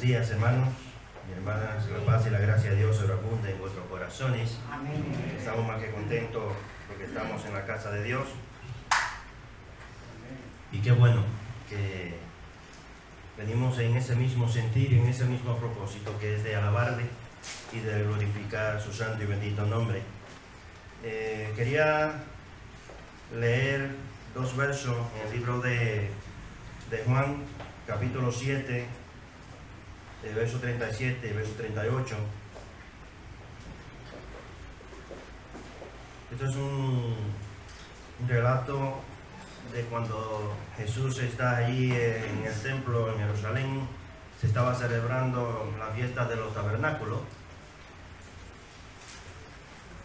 días, hermanos y hermanas. La paz y la gracia de Dios sobreabunde en vuestros corazones. Amén. Estamos más que contentos porque estamos en la casa de Dios. Y qué bueno que venimos en ese mismo sentir y en ese mismo propósito, que es de alabarle y de glorificar su santo y bendito nombre. Quería leer dos versos en el libro de Juan, capítulo 7, verso 37 y verso 38. Esto es un relato de cuando Jesús está allí en el templo en Jerusalén. Se estaba celebrando la fiesta de los tabernáculos,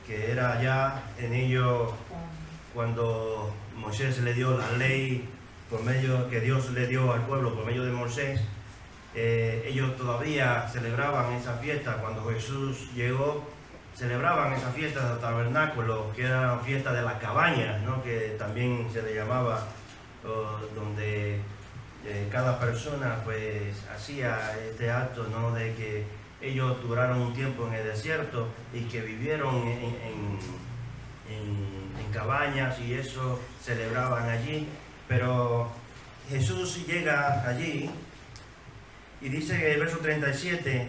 que era allá en ello cuando Moisés le dio la ley por medio que Dios le dio al pueblo por medio de Moisés. Ellos todavía celebraban esa fiesta. Cuando Jesús llegó, celebraban esa fiesta del tabernáculo, que era la fiesta de las cabañas, ¿no? Que también se le llamaba, donde cada persona pues hacía este acto, ¿no? De que ellos duraron un tiempo en el desierto y que vivieron en cabañas, y eso celebraban allí. Pero Jesús llega allí y dice en el verso 37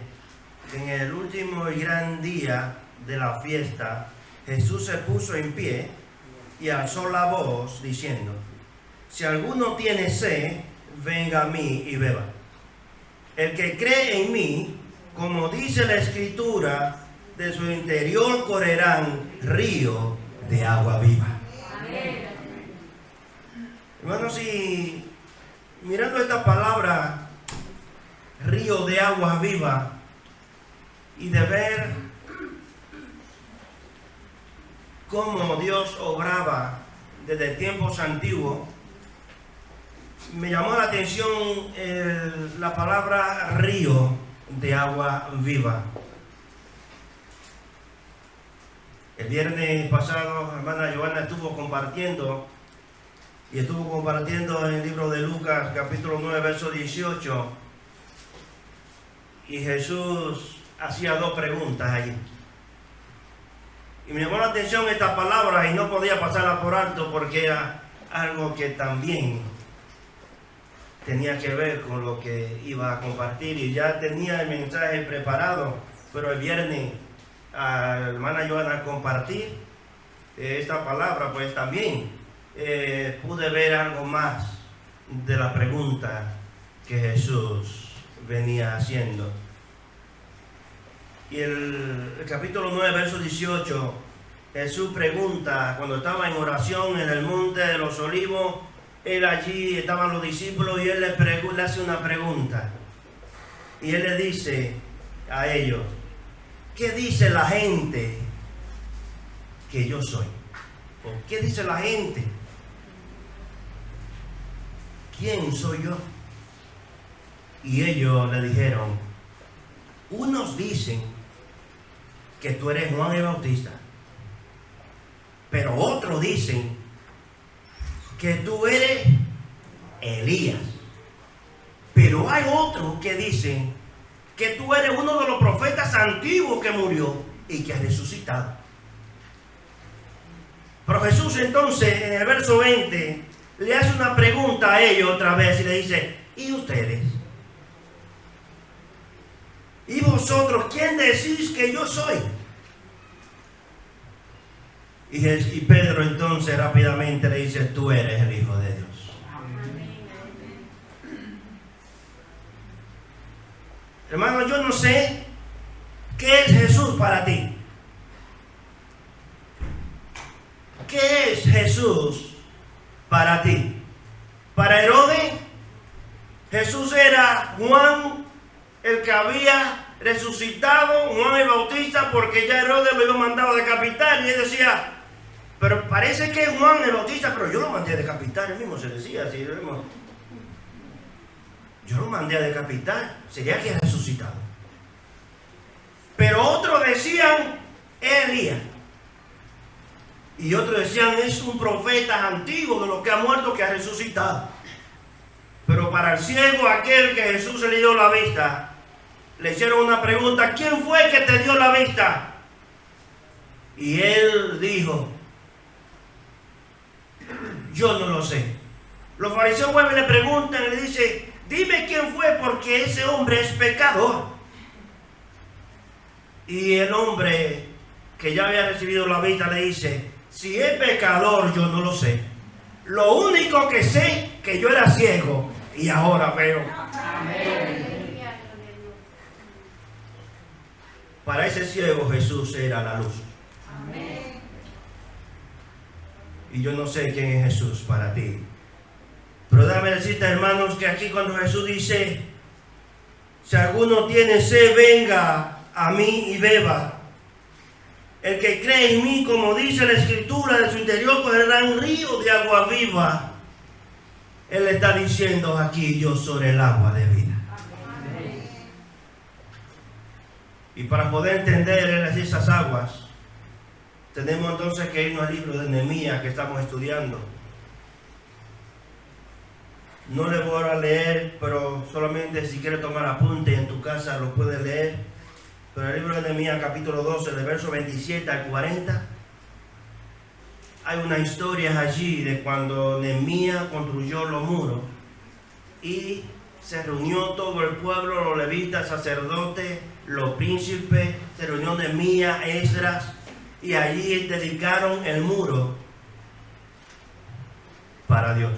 que en el último y gran día de la fiesta, Jesús se puso en pie y alzó la voz diciendo: si alguno tiene sed, venga a mí y beba. El que cree en mí, como dice la Escritura, de su interior correrán ríos de agua viva. Amén. Hermanos, y mirando esta palabra, río de agua viva, y de ver cómo Dios obraba desde tiempos antiguos, me llamó la atención la palabra río de agua viva. El viernes pasado, hermana Giovanna estuvo compartiendo en el libro de Lucas, capítulo 9, verso 18, y Jesús hacía dos preguntas allí. Y me llamó la atención esta palabra y no podía pasarla por alto, porque era algo que también tenía que ver con lo que iba a compartir, y ya tenía el mensaje preparado, pero el viernes a la hermana Joana compartir esta palabra, pues también pude ver algo más de la pregunta que Jesús venía haciendo. Y el capítulo 9, verso 18, Jesús pregunta, cuando estaba en oración en el monte de los olivos, él allí estaban los discípulos, y él le hace una pregunta. Y él le dice a ellos: ¿qué dice la gente que yo soy? ¿O qué dice la gente? ¿Quién soy yo? Y ellos le dijeron: unos dicen que tú eres Juan el Bautista, pero otros dicen que tú eres Elías, pero hay otros que dicen que tú eres uno de los profetas antiguos que murió y que ha resucitado. Pero Jesús entonces en el verso 20 le hace una pregunta a ellos otra vez y le dice: ¿y ustedes? ¿Y vosotros quién decís que yo soy? Y Pedro entonces rápidamente le dice: tú eres el Hijo de Dios. Hermano, yo no sé qué es Jesús para ti. ¿Qué es Jesús para ti? Para Herodes, Jesús era Juan el que había resucitado, Juan el Bautista, porque ya Herodes lo había mandado a decapitar, y él decía: pero parece que es Juan el Bautista, pero yo lo mandé a decapitar. Él mismo se decía así: yo lo mandé a decapitar, sería que ha resucitado. Pero otros decían Elías, y otros decían es un profeta antiguo de los que ha muerto, que ha resucitado. Pero para el ciego, aquel que Jesús se le dio la vista, le hicieron una pregunta: ¿quién fue que te dio la vista? Y él dijo: yo no lo sé. Los fariseos vuelven y le preguntan y le dicen: dime quién fue, porque ese hombre es pecador. Y el hombre que ya había recibido la vista le dice: si es pecador, yo no lo sé. Lo único que sé es que yo era ciego y ahora veo. Amén. Para ese ciego Jesús era la luz. Amén. Y yo no sé quién es Jesús para ti. Pero déjame decirte, hermanos, que aquí cuando Jesús dice: si alguno tiene sed, venga a mí y beba. El que cree en mí, como dice la Escritura, de su interior correrán ríos de agua viva. Él está diciendo aquí: yo soy el agua de vida. Amén. Y para poder entender esas aguas, tenemos entonces que irnos al libro de Nehemías que estamos estudiando. No le voy a leer, pero solamente si quiere tomar apunte en tu casa lo puede leer. Pero el libro de Nehemías capítulo 12, de verso 27 al 40, hay una historia allí de cuando Nehemías construyó los muros y se reunió todo el pueblo, los levitas, sacerdotes, los príncipes, se reunió Nehemías, Esdras, y allí dedicaron el muro para Dios.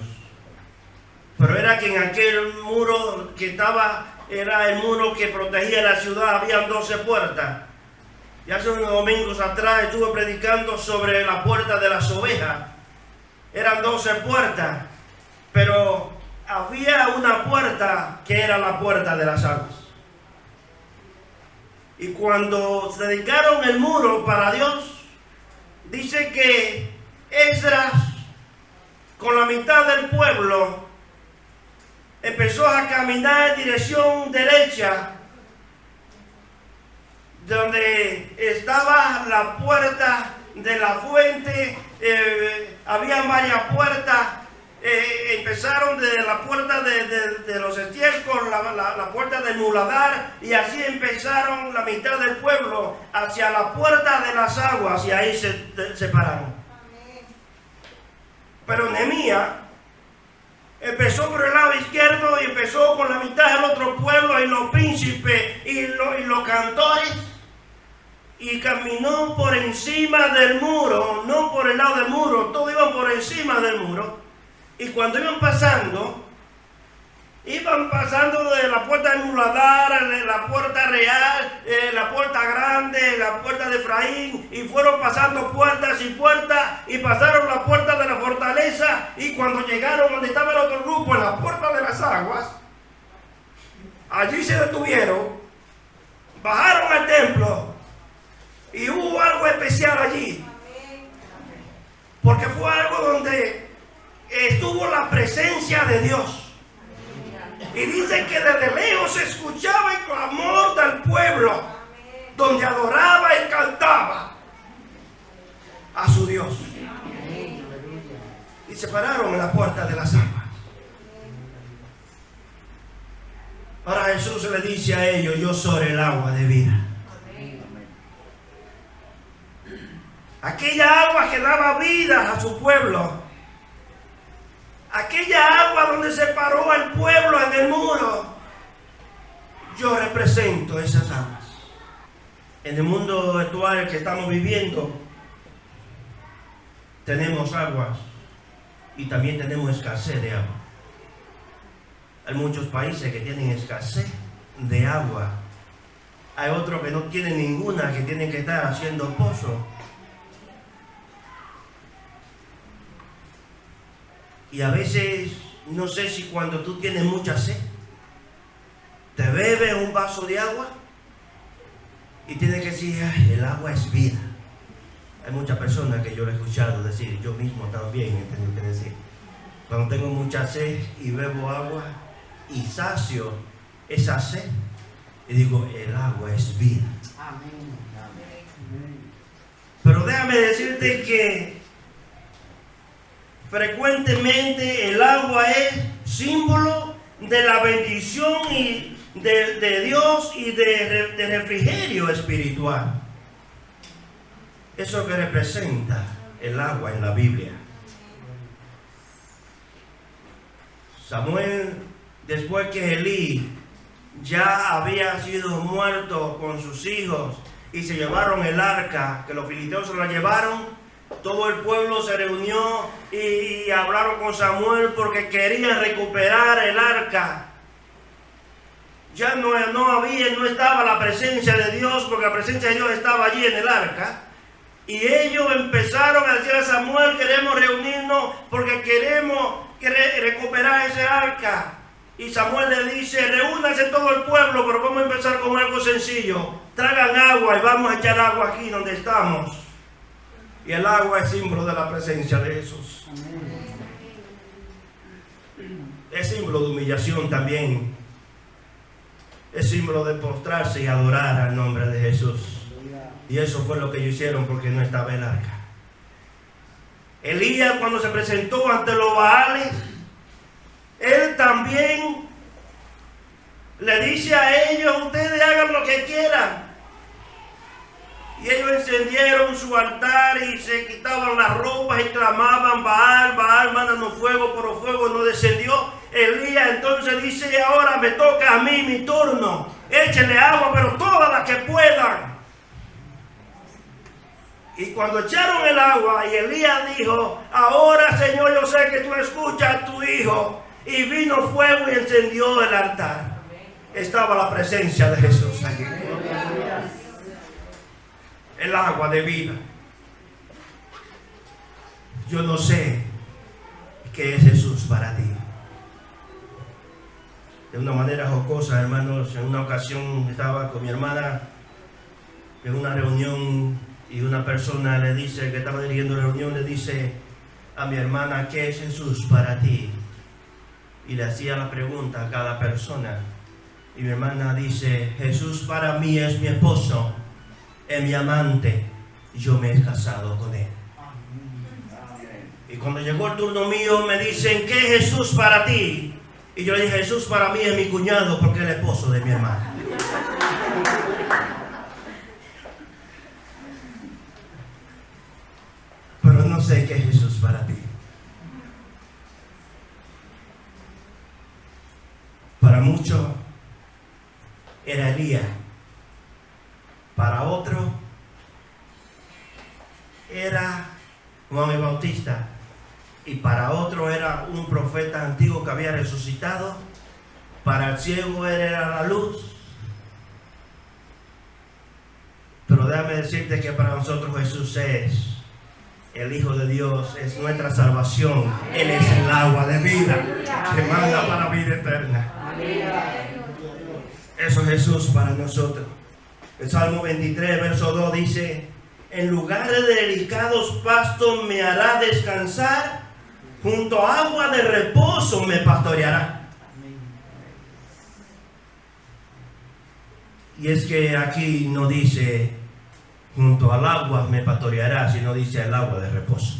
Pero era que en aquel muro que estaba, era el muro que protegía la ciudad, habían 12 puertas. Y hace unos domingos atrás estuve predicando sobre la puerta de las ovejas. Eran 12 puertas, pero había una puerta que era la puerta de las aguas. Y cuando se dedicaron el muro para Dios, dice que Esdras, con la mitad del pueblo, empezó a caminar en dirección derecha, donde estaba la puerta de la fuente. Había varias puertas. Empezaron de la puerta de los estiércoles, la puerta del muladar, y así empezaron la mitad del pueblo hacia la puerta de las aguas, y ahí se separaron. Pero Nehemías empezó por el lado izquierdo y empezó con la mitad del otro pueblo y los príncipes y los cantores, y caminó por encima del muro, no por el lado del muro, todos iban por encima del muro. Y cuando iban pasando de la puerta del muladar, la puerta real, la puerta grande, la puerta de Efraín, y fueron pasando puertas y puertas, y pasaron la puerta de la fortaleza, y cuando llegaron donde estaba el otro grupo, en la puerta de las aguas, allí se detuvieron, bajaron al templo, y hubo algo especial allí, porque fue algo donde estuvo la presencia de Dios. Y dice que desde lejos se escuchaba el clamor del pueblo, donde adoraba y cantaba a su Dios. Y se pararon en la puerta de las aguas. Ahora Jesús le dice a ellos: yo soy el agua de vida. Aquella agua que daba vida a su pueblo, aquella agua donde se paró al pueblo en el muro, yo represento esas aguas. En el mundo actual que estamos viviendo, tenemos aguas y también tenemos escasez de agua. Hay muchos países que tienen escasez de agua. Hay otros que no tienen ninguna, que tienen que estar haciendo pozos. Y a veces, no sé si cuando tú tienes mucha sed, te bebes un vaso de agua y tienes que decir: ay, el agua es vida. Hay muchas personas que yo lo he escuchado decir, yo mismo también he tenido que decir, cuando tengo mucha sed y bebo agua y sacio esa sed, y digo: el agua es vida. Amén. Pero déjame decirte que frecuentemente el agua es símbolo de la bendición y de Dios y de refrigerio espiritual. Eso que representa el agua en la Biblia. Samuel, después que Elí ya había sido muerto con sus hijos y se llevaron el arca, que los filisteos se la llevaron, todo el pueblo se reunió y hablaron con Samuel porque querían recuperar el arca. Ya no estaba la presencia de Dios, porque la presencia de Dios estaba allí en el arca. Y ellos empezaron a decir a Samuel: queremos reunirnos porque queremos recuperar ese arca. Y Samuel le dice: reúnanse todo el pueblo, pero vamos a empezar con algo sencillo. Traigan agua y vamos a echar agua aquí donde estamos. Y el agua es símbolo de la presencia de Jesús. Es símbolo de humillación también. Es símbolo de postrarse y adorar al nombre de Jesús. Y eso fue lo que ellos hicieron porque no estaba el arca. Elías, cuando se presentó ante los Baales, él también le dice a ellos: ustedes hagan lo que quieran. Y ellos encendieron su altar y se quitaban las ropas y clamaban: Baal, Baal, mándanos fuego, pero fuego no descendió. Elías entonces dice: ahora me toca a mí mi turno. Échenle agua, pero toda la que puedan. Y cuando echaron el agua, y Elías dijo: ahora, Señor, yo sé que tú escuchas a tu hijo. Y vino fuego y encendió el altar. Estaba la presencia de Jesús allí. El agua de vida. Yo no sé qué es Jesús para ti. De una manera jocosa, hermanos, en una ocasión estaba con mi hermana en una reunión y una persona le dice, que estaba dirigiendo la reunión, le dice a mi hermana: ¿qué es Jesús para ti? Y le hacía la pregunta a cada persona. Y mi hermana dice: Jesús para mí es mi esposo, es mi amante, yo me he casado con él. Y cuando llegó el turno mío me dicen: ¿qué es Jesús para ti? Y yo le dije: Jesús para mí es mi cuñado porque es el esposo de mi hermana. Pero no sé qué es Jesús para ti. Para muchos era Elías, para otro era Juan el Bautista, y para otro era un profeta antiguo que había resucitado. Para el ciego era la luz. Pero déjame decirte que para nosotros Jesús es el Hijo de Dios, es nuestra salvación. Él es el agua de vida que manda para la vida eterna. Eso es Jesús para nosotros. El Salmo 23, verso 2 dice: en lugares de delicados pastos me hará descansar, junto a agua de reposo me pastoreará. Y es que aquí no dice junto al agua me pastoreará, sino dice el agua de reposo.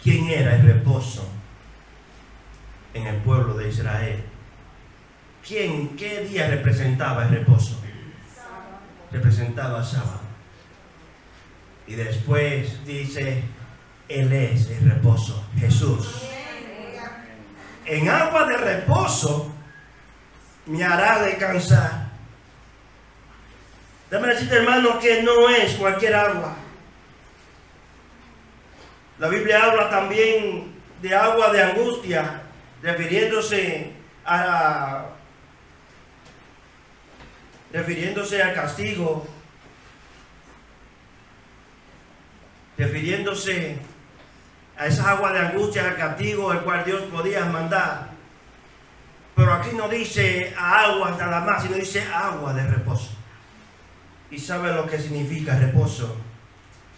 ¿Quién era el reposo en el pueblo de Israel? ¿Qué día representaba el reposo? Representaba sábado. Y después dice: Él es el reposo, Jesús. En agua de reposo me hará descansar. Déjame decirte, hermano, que no es cualquier agua. La Biblia habla también de agua de angustia, refiriéndose al castigo, refiriéndose a esa agua de angustia, al castigo el cual Dios podía mandar. Pero aquí no dice a agua nada más, sino dice agua de reposo. ¿Y sabe lo que significa reposo?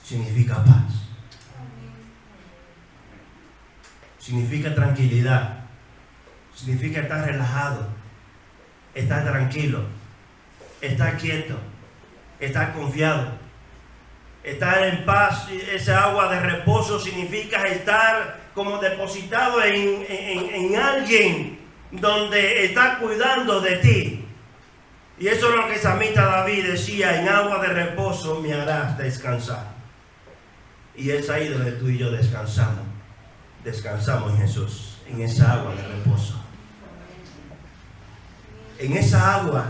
Significa paz. Significa tranquilidad. Significa estar relajado, estar tranquilo, estar quieto, estar confiado, estar en paz. Esa agua de reposo significa estar como depositado en alguien donde está cuidando de ti. Y eso es lo que el salmista David decía: en agua de reposo me harás descansar. Y es ahí donde tú y yo descansamos. Descansamos en Jesús, en esa agua de reposo. En esa agua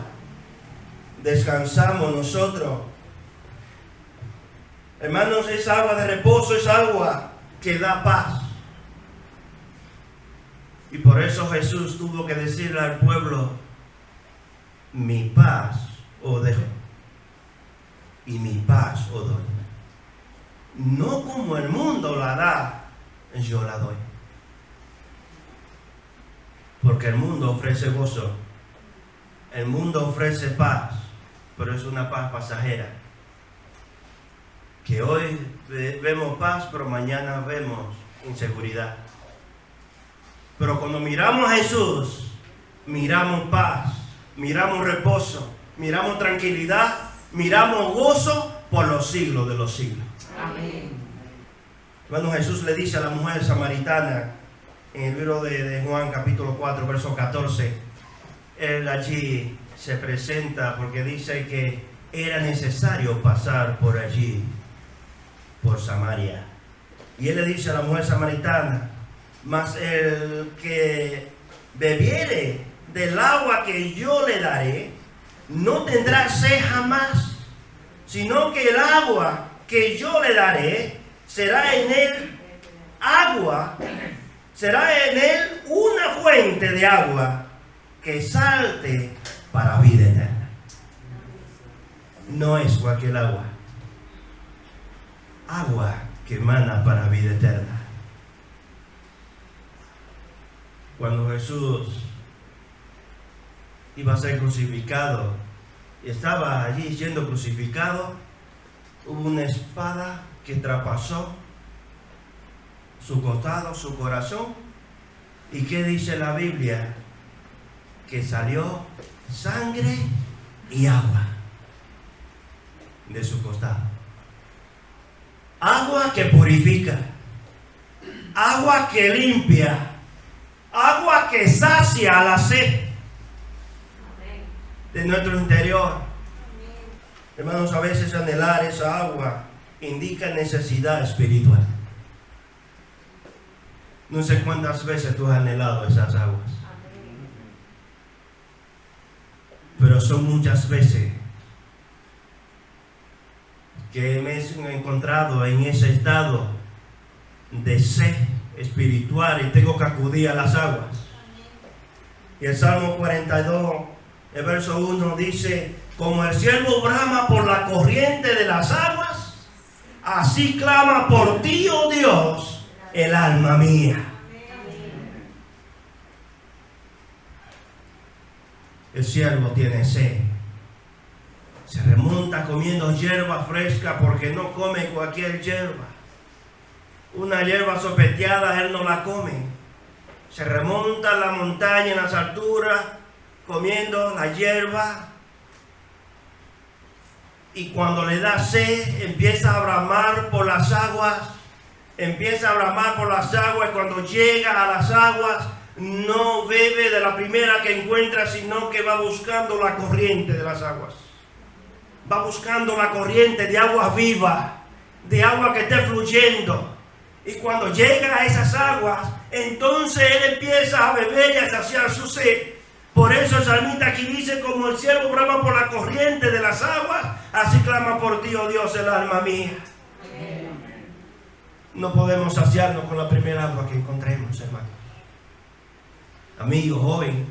descansamos nosotros. Hermanos, esa agua de reposo es agua que da paz. Y por eso Jesús tuvo que decirle al pueblo: mi paz os dejo y mi paz os doy. No como el mundo la da, yo la doy. Porque el mundo ofrece gozo, el mundo ofrece paz, pero es una paz pasajera. Que hoy vemos paz, pero mañana vemos inseguridad. Pero cuando miramos a Jesús, miramos paz, miramos reposo, miramos tranquilidad, miramos gozo por los siglos de los siglos. Amén. Cuando Jesús le dice a la mujer samaritana en el libro de Juan capítulo 4 verso 14, él allí se presenta porque dice que era necesario pasar por allí, por Samaria. Y él le dice a la mujer samaritana: mas el que bebiere del agua que yo le daré, no tendrá sed jamás, sino que el agua que yo le daré será en él agua, será en él una fuente de agua que salte para vida eterna. No es cualquier agua, agua que emana para vida eterna. Cuando Jesús iba a ser crucificado y estaba allí siendo crucificado, hubo una espada que traspasó su costado, su corazón. ¿Y qué dice la Biblia? Que salió sangre y agua de su costado. Agua que purifica, agua que limpia, agua que sacia la sed de nuestro interior. Hermanos, a veces anhelar esa agua indica necesidad espiritual. No sé cuántas veces tú has anhelado esas aguas, pero son muchas veces que me he encontrado en ese estado de sed espiritual y tengo que acudir a las aguas. Y el Salmo 42, el verso 1 dice: como el ciervo brama por la corriente de las aguas, así clama por ti, oh Dios, el alma mía. El siervo tiene sed. Se remonta comiendo hierba fresca porque no come cualquier hierba. Una hierba sopeteada él no la come. Se remonta a la montaña, en las alturas, comiendo la hierba. Y cuando le da sed, empieza a bramar por las aguas. Empieza a bramar por las aguas. Cuando llega a las aguas, no bebe de la primera que encuentra, sino que va buscando la corriente de las aguas. Va buscando la corriente de agua viva, de agua que esté fluyendo. Y cuando llega a esas aguas, entonces él empieza a beber y a saciar su sed. Por eso el salmista aquí dice: como el ciervo brama por la corriente de las aguas, así clama por ti, oh Dios, el alma mía. No podemos saciarnos con la primera agua que encontremos, hermanos. Amigo, joven,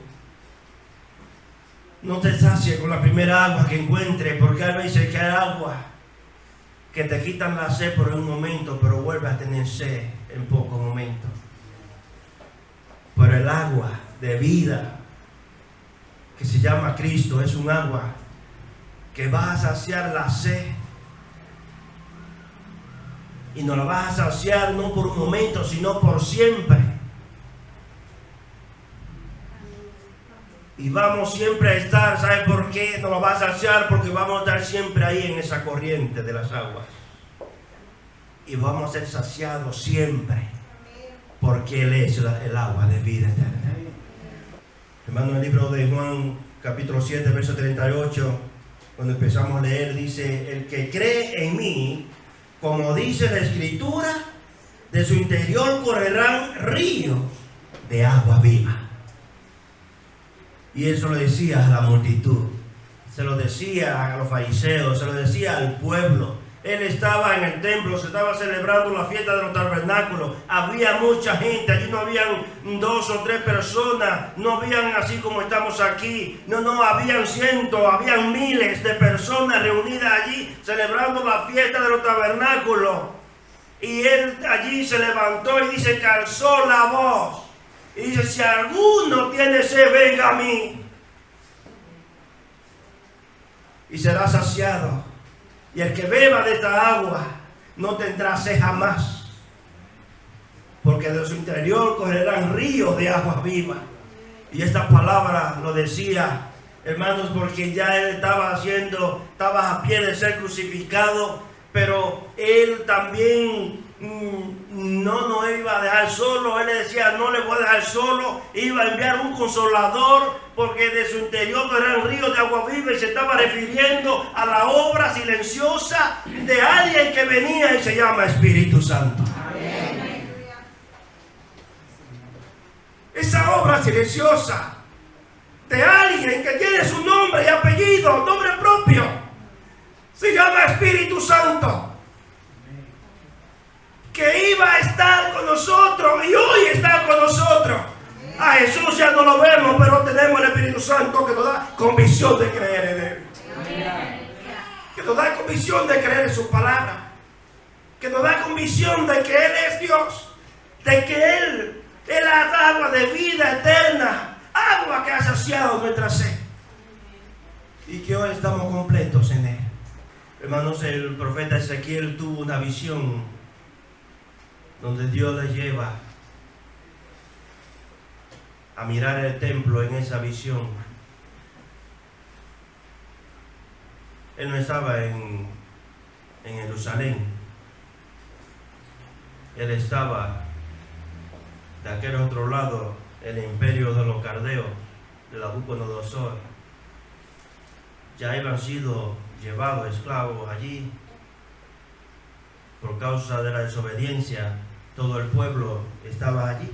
no te sacies con la primera agua que encuentre, porque a veces que hay agua que te quitan la sed por un momento, pero vuelves a tener sed en poco momento. Pero el agua de vida, que se llama Cristo, es un agua que va a saciar la sed. Y no la vas a saciar no por un momento, sino por siempre. Y vamos siempre a estar, ¿sabe por qué? No la vas a saciar porque vamos a estar siempre ahí en esa corriente de las aguas. Y vamos a ser saciados siempre, porque Él es el agua de vida eterna. Hermano, el libro de Juan, capítulo 7, verso 38, cuando empezamos a leer, dice: el que cree en mí, como dice la Escritura, de su interior correrán ríos de agua viva. Y eso lo decía a la multitud, se lo decía a los fariseos, se lo decía al pueblo. Él estaba en el templo, se estaba celebrando la fiesta de los tabernáculos. Había mucha gente, allí no habían 2 o 3 personas, no habían así como estamos aquí. No, habían cientos, habían miles de personas reunidas allí celebrando la fiesta de los tabernáculos. Y él allí se levantó y dice que alzó la voz. Y dice: si alguno tiene sed, venga a mí y será saciado. Y el que beba de esta agua no tendrá sed jamás, porque de su interior correrán ríos de aguas vivas. Y esta palabra lo decía, hermanos, porque ya él estaba a pie de ser crucificado, pero él también no iba a dejar solo. Él le decía: no le voy a dejar solo, iba a enviar un consolador, porque de su interior correrán ríos de agua viva. Y se estaba refiriendo a la obra silenciosa de alguien que venía y se llama Espíritu Santo. Amén. Esa obra silenciosa de alguien que tiene su nombre y apellido, nombre propio, se llama Espíritu Santo, que iba a estar con nosotros y hoy está con nosotros. A Jesús ya no lo vemos, pero tenemos el Espíritu Santo que nos da convicción de creer en Él. Que nos da convicción de creer en su palabra. Que nos da convicción de que Él es Dios. De que Él es la agua de vida eterna. Agua que ha saciado nuestra sed. Y que hoy estamos completos en Él. Hermanos, el profeta Ezequiel tuvo una visión donde Dios le lleva a mirar el templo en esa visión. Él no estaba en Jerusalén. Él estaba de aquel otro lado, el imperio de los caldeos, de Nabucodonosor. Ya habían sido llevados esclavos allí por causa de la desobediencia. Todo el pueblo estaba allí.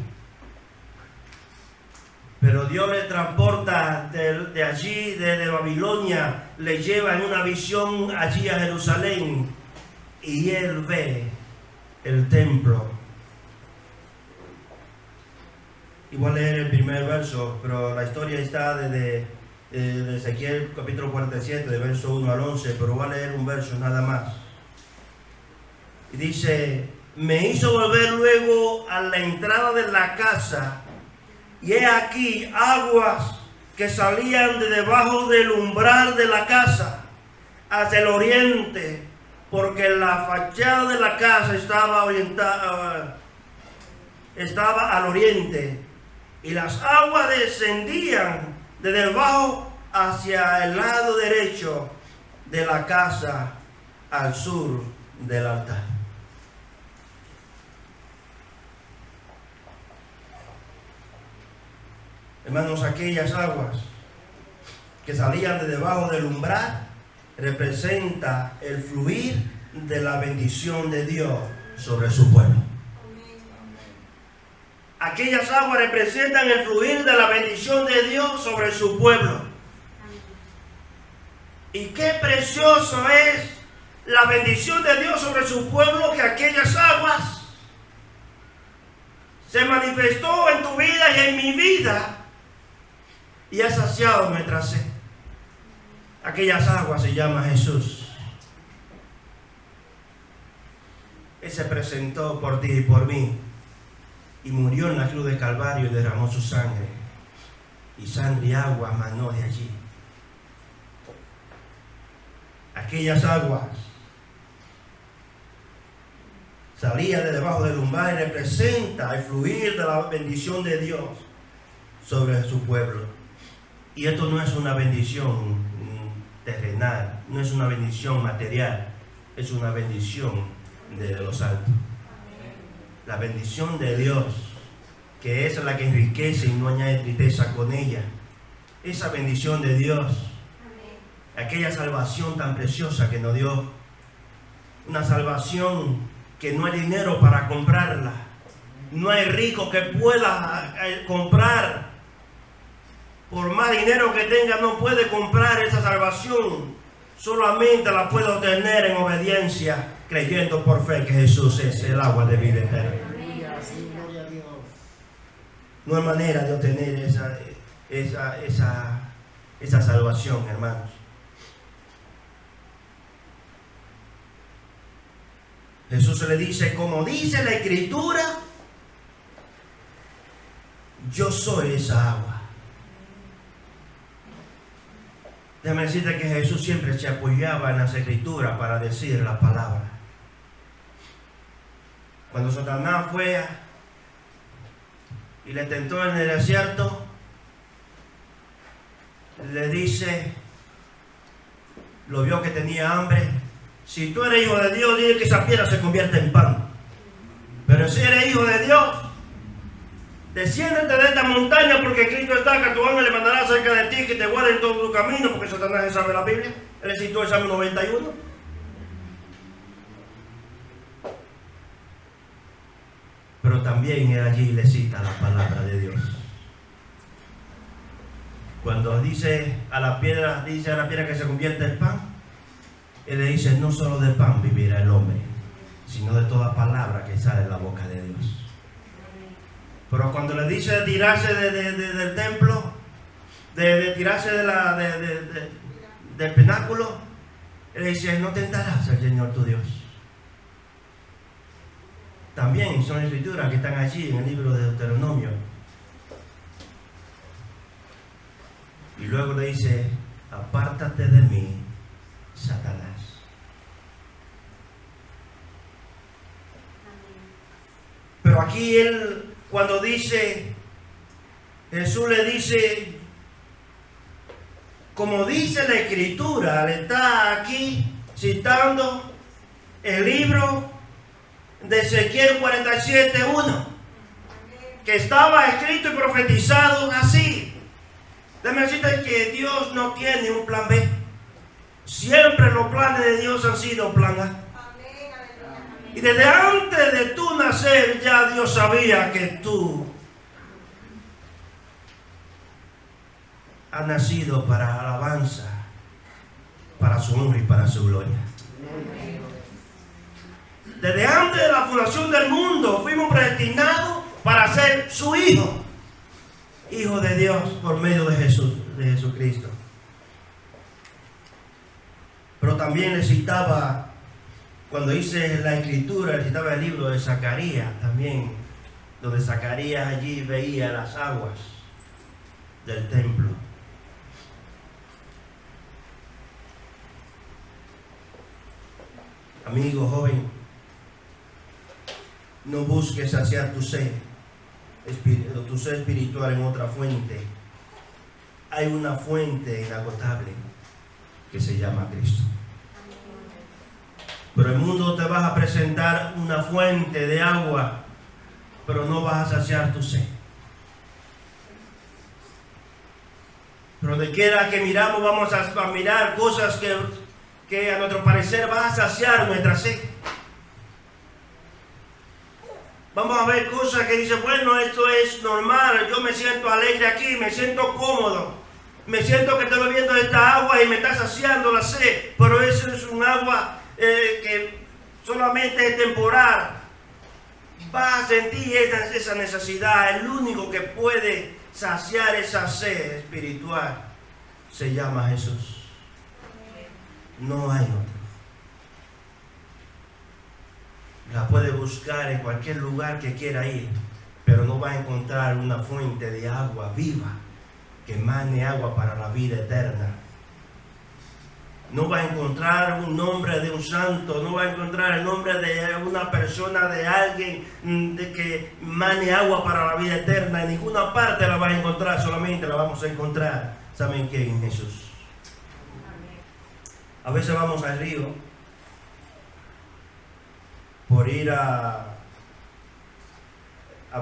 Pero Dios le transporta de allí, desde Babilonia, le lleva en una visión allí a Jerusalén, y él ve el templo. Y voy a leer el primer verso, pero la historia está de Ezequiel capítulo 47, de verso 1 al 11, pero voy a leer un verso nada más. Y dice: me hizo volver luego a la entrada de la casa, y he aquí aguas que salían de debajo del umbral de la casa hacia el oriente, porque la fachada de la casa estaba al oriente, y las aguas descendían de debajo hacia el lado derecho de la casa, al sur del altar. Hermanos, aquellas aguas que salían de debajo del umbral representa el fluir de la bendición de Dios sobre su pueblo. Aquellas aguas representan el fluir de la bendición de Dios sobre su pueblo. Y qué precioso es la bendición de Dios sobre su pueblo, que aquellas aguas se manifestó en tu vida y en mi vida, y ha saciado nuestra sed. Aquellas aguas se llama Jesús. Él se presentó por ti y por mí, y murió en la cruz de Calvario y derramó su sangre, y sangre y agua manó de allí. Aquellas aguas salían de debajo del umbral y representa el fluir de la bendición de Dios sobre su pueblo. Y esto no es una bendición terrenal, no es una bendición material, es una bendición de los altos. La bendición de Dios, que es la que enriquece y no añade tristeza con ella, esa bendición de Dios, aquella salvación tan preciosa que nos dio, una salvación que no hay dinero para comprarla, no hay rico que pueda comprar, por más dinero que tenga no puede comprar esa salvación, solamente la puede obtener en obediencia, creyendo por fe que Jesús es el agua de vida eterna. No hay manera de obtener esa salvación, hermanos. Jesús se le dice, como dice la Escritura, yo soy esa agua. Déjame decirte que Jesús siempre se apoyaba en las Escrituras para decir la palabra. Cuando Satanás fue y le tentó en el desierto, le dice, lo vio que tenía hambre, si tú eres hijo de Dios, dile que esa piedra se convierta en pan. Pero si eres hijo de Dios, desciéndete de esta montaña, porque Cristo está, que tu ángel le mandará cerca de ti, que te guarde en todo tu camino, porque Satanás sabe la Biblia. Él citó el Salmo 91. Pero también él allí le cita la palabra de Dios. Cuando dice a la piedra que se convierte en pan, él le dice, no solo de pan vivirá el hombre, sino de toda palabra que sale de la boca de Dios. Pero cuando le dice de tirarse del templo, de tirarse del pináculo, él dice, no tentarás al Señor tu Dios. También son escrituras que están allí en el libro de Deuteronomio. Y luego le dice, apártate de mí, Satanás. Pero aquí él, cuando dice, Jesús le dice, como dice la Escritura, le está aquí citando el libro de Ezequiel 47:1, que estaba escrito y profetizado así. Déjame decirte que Dios no tiene un plan B. Siempre los planes de Dios han sido plan A. Y desde antes de tu nacer ya Dios sabía que tú has nacido para alabanza, para su honra y para su gloria. Desde antes de la fundación del mundo fuimos predestinados para ser su hijo, hijo de Dios por medio de Jesucristo. Pero también le citaba, cuando hice la Escritura, le citaba el libro de Zacarías también, donde Zacarías allí veía las aguas del templo. Amigo joven, no busques saciar tu sed espiritual en otra fuente. Hay una fuente inagotable que se llama Cristo. Pero el mundo te va a presentar una fuente de agua, pero no vas a saciar tu sed. Pero donde quiera que miramos, vamos a mirar cosas que a nuestro parecer van a saciar nuestra sed. Vamos a ver cosas que dicen, bueno, esto es normal, yo me siento alegre aquí, me siento cómodo, me siento que estoy bebiendo esta agua y me está saciando la sed, pero eso es un agua que solamente es temporal. Vas a sentir esa necesidad. El único que puede saciar esa sed espiritual se llama Jesús. No hay otro. La puede buscar en cualquier lugar que quiera ir, pero no va a encontrar una fuente de agua viva que emane agua para la vida eterna. No va a encontrar un nombre de un santo, no va a encontrar el nombre de una persona, de alguien de que emane agua para la vida eterna. En ninguna parte la va a encontrar, solamente la vamos a encontrar. ¿Saben quién? En Jesús. A veces vamos al río por ir a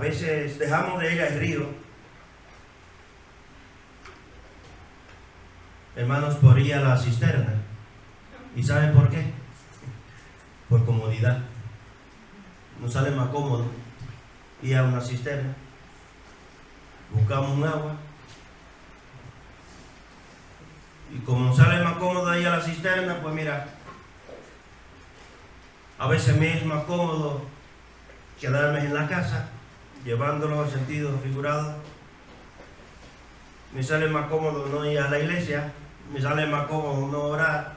veces dejamos de ir al río hermanos, por ir a la cisterna. ¿Y saben por qué? Por comodidad. Nos sale más cómodo ir a una cisterna. Buscamos un agua. Y como nos sale más cómodo ir a la cisterna, pues mira, a veces me es más cómodo quedarme en la casa, llevándolo al sentido figurado. Me sale más cómodo no ir a la iglesia, me sale más cómodo no orar,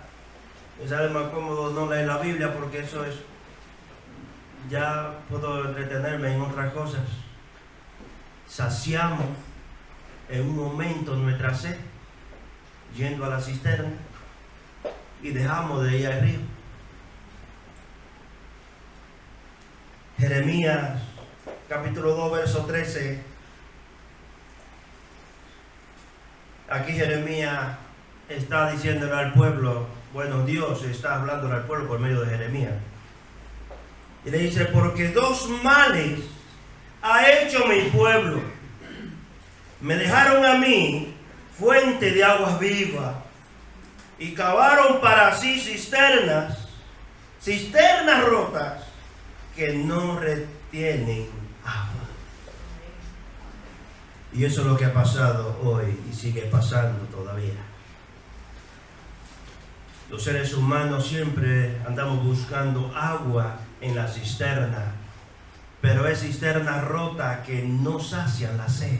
me sale más cómodo no leer la Biblia, porque eso es, ya puedo entretenerme en otras cosas. Saciamos en un momento nuestra sed yendo a la cisterna y dejamos de ir al río. Jeremías capítulo 2 verso 13. Aquí Jeremías está diciéndole al pueblo, bueno, Dios está hablándole al pueblo por medio de Jeremías, y le dice: porque dos males ha hecho mi pueblo. Me dejaron a mí fuente de aguas vivas y cavaron para sí cisternas rotas que no retienen agua. Y eso es lo que ha pasado hoy y sigue pasando todavía. Los seres humanos siempre andamos buscando agua en la cisterna, pero es cisterna rota que no sacian la sed.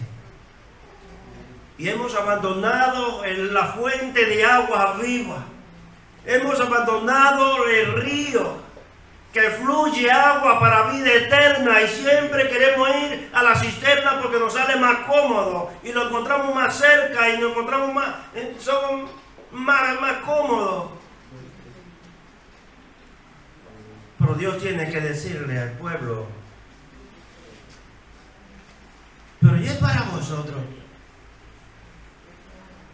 Y hemos abandonado la fuente de agua viva. Hemos abandonado el río que fluye agua para vida eterna, y siempre queremos ir a la cisterna porque nos sale más cómodo y lo encontramos más cerca y nos encontramos más cómodos. Pero Dios tiene que decirle al pueblo: pero ya es para vosotros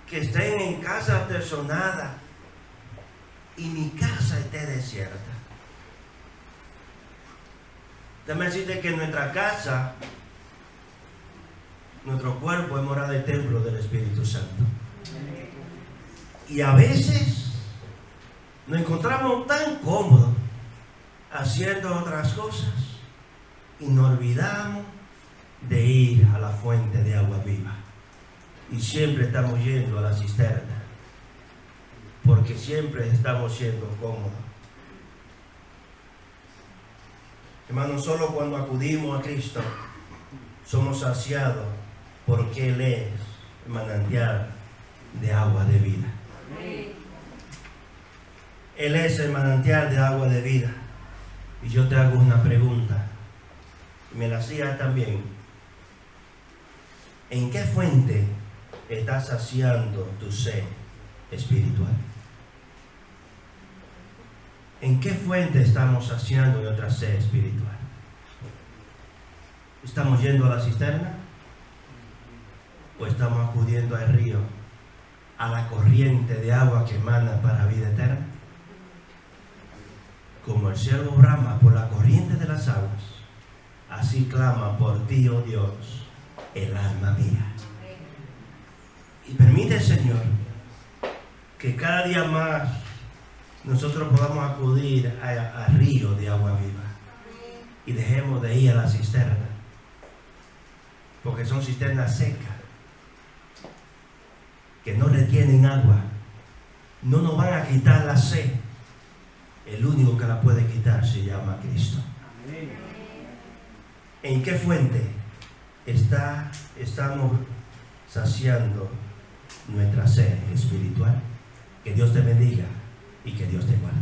que estén en casa personada y mi casa esté desierta. Déjame decirte que en nuestra casa, nuestro cuerpo es morada y templo del Espíritu Santo. Y a veces nos encontramos tan cómodos haciendo otras cosas y nos olvidamos de ir a la fuente de agua viva. Y siempre estamos yendo a la cisterna, porque siempre estamos siendo cómodos. Hermanos, solo cuando acudimos a Cristo somos saciados, porque Él es el manantial de agua de vida. Él es el manantial de agua de vida. Y yo te hago una pregunta, y me la hacía también: ¿en qué fuente estás saciando tu sed espiritual? ¿En qué fuente estamos saciando nuestra sed espiritual? ¿Estamos yendo a la cisterna? ¿O estamos acudiendo al río, a la corriente de agua que emana para vida eterna? Como el siervo brama por la corriente de las aguas, así clama por ti, oh Dios, el alma mía. Y permite, Señor, que cada día más nosotros podamos acudir al río de agua viva y dejemos de ir a la cisterna, porque son cisternas secas que no retienen agua, no nos van a quitar la sed. El único que la puede quitar se llama Cristo. ¿En qué fuente estamos saciando nuestra sed espiritual? Que Dios te bendiga y que Dios te guarde.